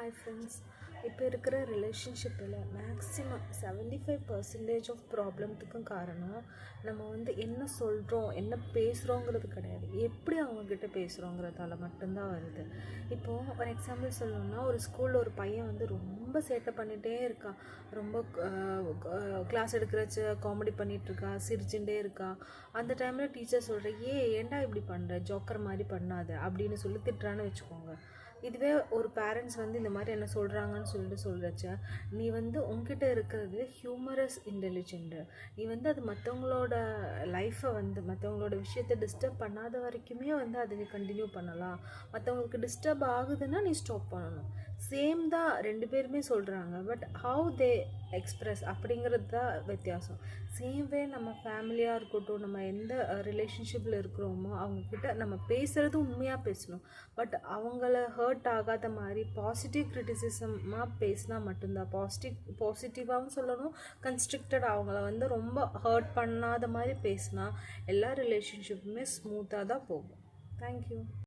Hi friends. இப்போ இருக்கிற ரிலேஷன்ஷிப்பில் மேக்ஸிமம் 75% ஆஃப் ப்ராப்ளத்துக்கும் காரணம் நம்ம என்ன சொல்கிறோம், என்ன பேசுகிறோங்கிறது கிடையாது, எப்படி அவங்கக்கிட்ட பேசுகிறோங்கிறதால மட்டும்தான் வருது. இப்போது ஒரு எக்ஸாம்பிள் சொல்லணும்னா, ஒரு ஸ்கூலில் ஒரு பையன் ரொம்ப சேட்டை பண்ணிகிட்டே இருக்கான். ரொம்ப கிளாஸ் எடுக்கிறச்ச காமெடி பண்ணிகிட்ருக்கா, சிரிச்சுட்டே இருக்கா. அந்த டைமில் டீச்சர் சொல்கிற, ஏன்டா இப்படி பண்ணுற, ஜோக்கர் மாதிரி பண்ணாத அப்படின்னு சொல்லி திட்டுறான்னு வச்சுக்கோங்க. இதுவே ஒரு பேரண்ட்ஸ் இந்த மாதிரி என்ன சொல்கிறாங்கன்னு சொல்கிறச்ச, நீ உங்ககிட்ட இருக்கிறது ஹியூமரஸ் இன்டெலிஜென்ட். நீ அது மற்றவங்களோட லைஃப்பை மற்றவங்களோட விஷயத்தை டிஸ்டர்ப் பண்ணாத வரைக்குமே அதை நீ கண்டினியூ பண்ணலாம். மற்றவங்களுக்கு டிஸ்டர்ப் ஆகுதுன்னா நீ ஸ்டாப் பண்ணணும். சேம் தான் ரெண்டு பேருமே சொல்கிறாங்க, பட் ஹவு தே எக்ஸ்ப்ரெஸ் அப்படிங்கிறது தான் வித்தியாசம். சேம் வே நம்ம ஃபேமிலியாக இருக்கட்டும், நம்ம எந்த ரிலேஷன்ஷிப்பில் இருக்கிறோமோ அவங்கக்கிட்ட நம்ம பேசுகிறது உண்மையாக பேசணும். பட் அவங்கள ஹர்ட் ஆகாத மாதிரி பாசிட்டிவ் கிரிட்டிசிசமாக பேசினா மட்டும்தான், பாசிட்டிவாகவும் சொல்லணும், கன்ஸ்ட்ரக்டட் அவங்கள ரொம்ப ஹர்ட் பண்ணாத மாதிரி பேசினா எல்லா ரிலேஷன்ஷிப்புமே ஸ்மூத்தாக தான் போகும். தேங்க்யூ.